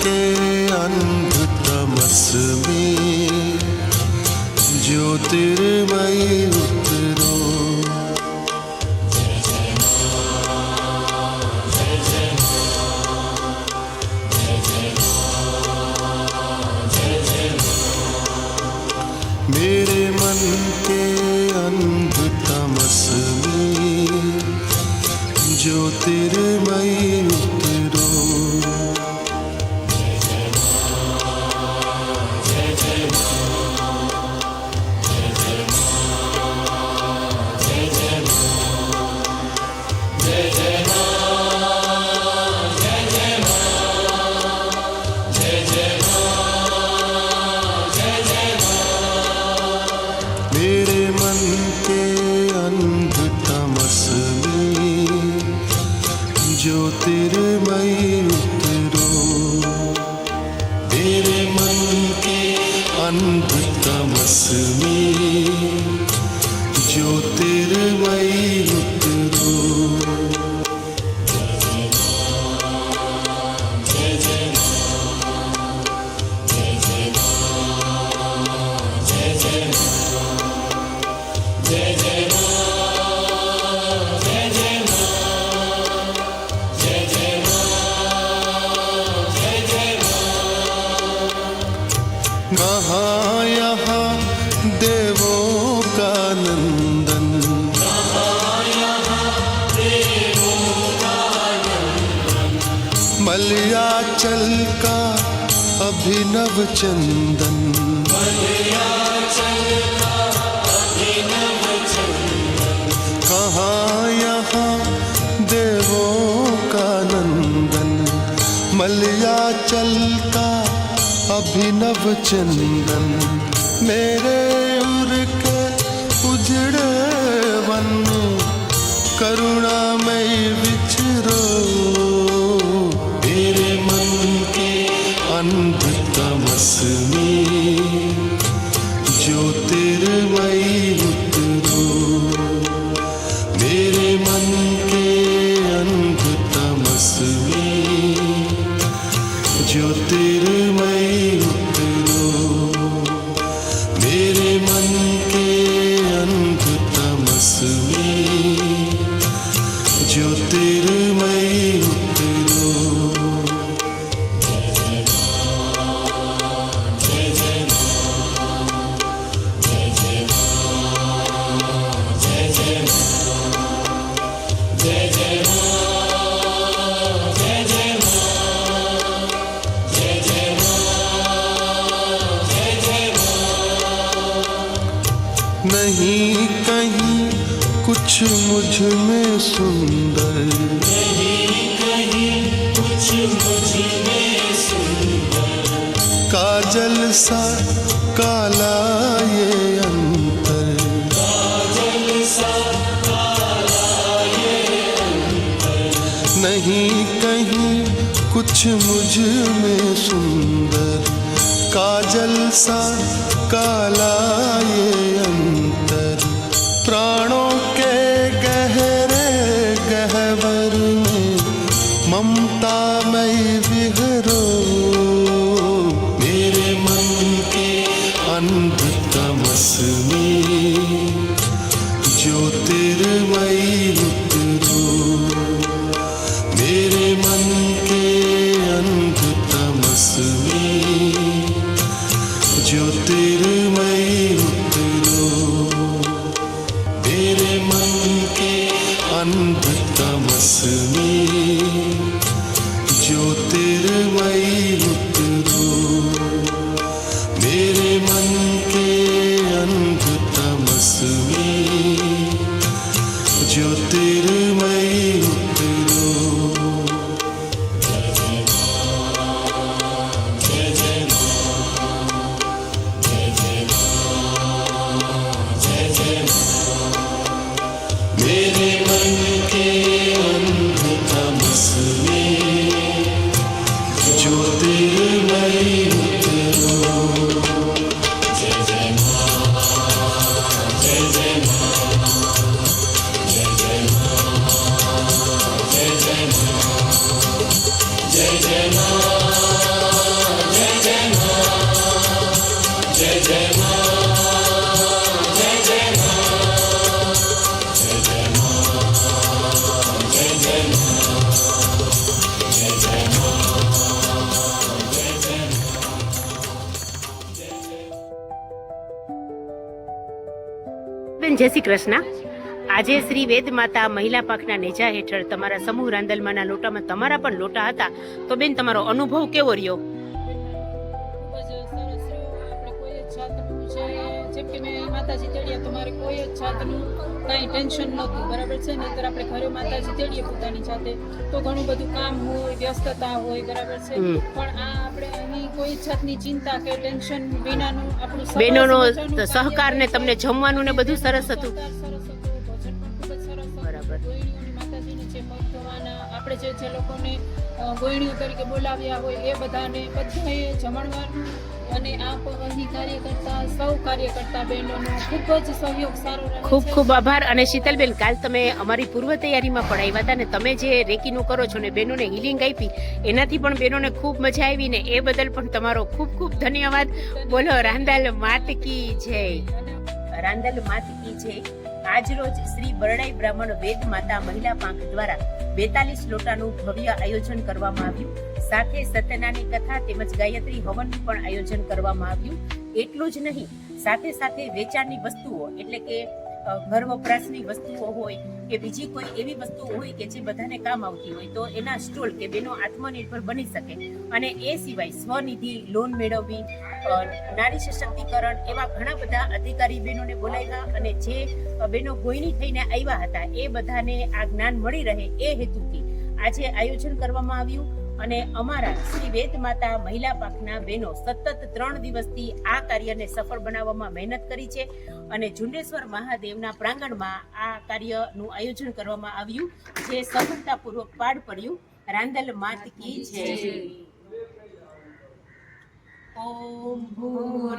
के अंधतमस में ज्योतिर्मयी उतरो। मेरे मन के अंधतमस में ज्योतिर्मयी उतरो। मेरे मन के अंधतमस में ज्योतिर्मयी उतरो। मेरे मन के अंधतमस में ज्योतिर्मयी उतरो। कहाँ यहाँ देवों का नंदन, मलयाचल का अभिनव चंदन। कहाँ यहाँ देवों का नंदन, मलयाचल का अभिनव चंदन। मेरे उर के उजड़े वन में करुणामयी विचरो। मेरे मन के अंधतमस में ज्योतिर्मयी उतरो। मेरे मन के अंधतमस में ज्योतिर्मयी उतरो। मेरे मन के अंधतमस में ज्योतिर्मयी उतरो। नहीं कहीं कुछ मुझ में सुंदर, काजल सा काला ये अंतर। नहीं कहीं कुछ मुझ में सुंदर, काजल सा काला ये अंतर। प्राणों के गहरे गहवर में ममता मई विहरो। मेरे मन के अंधतमस में ज्योतिर्मयी उतरो। मेरे मन के अंधतमस में ज्योतिर्मयी उतरो। मेरे मन के अंधतमस में ज्योतिर्मयी उतरो। मेरे मन के अंधतमस में ज्योतिर्मयी उतरो। मेरे मन के अंधतमस में ज्योतिर्मयी उतरो। जय जय माँ, जय जय माँ, जय जय माँ, जय जय माँ, जय जय माँ। બેન જય શ્રી કૃષ્ણ. આજે શ્રી વેદ માતા મહિલા પાંખના નેજા હેઠળ તમારા સમૂહ રાંદલમાના લોટામાં તમારા પણ લોટા હતા, તો બેન તમારો અનુભવ કેવો રહ્યો? ખૂબ જ સરસ રહ્યો. આપણે કોઈ જ જાતનું છે, જેમ કે મેં માતાજી તેડ્યા તો મારે કોઈ જ જાતનું કાંઈ ટેન્શન નહોતું, બરાબર છે. નહીંતર આપણે ઘરે માતાજી તેડીએ પોતાની જાતે તો ઘણું બધું કામ હોય, વ્યસ્તતા હોય, બરાબર છે. પણ આ આપણે અહીં કોઈ જાતની ચિંતા કે ટેન્શન વિનાનું આપણું સરસ બહેનોનો મજાનું સહકાર ને તમને જમવાનું ને બધું સરસ હતું. સરસ હતું, ભોજન પણ ખૂબ જ સરસ હતું. બરાબર. ગોયણીઓની માતાજીને જે પગ ધોવાના, આપણે જે લોકોને ગોયણીઓ તરીકે બોલાવ્યા હોય એ બધાએ જમણવાનું અને આ અહીં કાર્યકર્તા સૌ કાર્યકર્તા બહેનોનો ખૂબ જ સહયોગ સારો રહે છે. ખૂબ ખૂબ આભાર. અને શીતલબેન, કાલ તમે અમારી પૂર્વ તૈયારીમાં પણ આવ્યા હતા ને તમે જે રેકીનું કરો છો ને બહેનોને હિલિંગ આપી, એનાથી પણ બહેનોને ખૂબ મજા આવી ને એ બદલ પણ તમારો ખૂબ ખૂબ ધન્યવાદ. બોલો રાંદલ માત કી જય. રાંદલ માત કી જય. આજ રોજ શ્રી બરડાઈ બ્રાહ્મણ વેદ માતા મહિલા પાંખ દ્વારા 42 લોટાનું ભવ્ય આયોજન કરવામાં આવ્યું. સાથે સત્યનાની કથા તેમજ ગાયત્રી હવનનું પણ આયોજન કરવામાં આવ્યું. એટલું જ નહીં, સાથે સાથે વેચાણની વસ્તુઓ એટલે કે ઘર વપરાશની વસ્તુઓ હોય કે બીજી કોઈ એવી વસ્તુઓ હોય કે જે બધાને કામ આવતી હોય તો એના સ્ટોલ કે બેનો આત્મનિર્ભર બની શકે. અને એ સિવાય સ્વનિધિ લોન મેળવવી, નારી સશક્તિકરણ, એવા ઘણા બધા અધિકારી બહેનોને બોલાવ્યા અને જે બહેનો ગોયણી થઈને આવ્યા હતા એ બધાને આ જ્ઞાન મળી રહે એ હેતુથી આજે આયોજન કરવામાં આવ્યું. અને અમારા શ્રી વેદ માતા મહિલા પાંખના બહેનો સતત 3 દિવસથી આ કાર્યને સફળ બનાવવામાં મહેનત કરી છે અને ઝુંડેશ્વર મહાદેવના પ્રાંગણમાં આ કાર્યનું આયોજન કરવામાં આવ્યું, જે સફળતાપૂર્વક પાર પડ્યું. રાંદલ માત કી જય. ઓમ ભૂર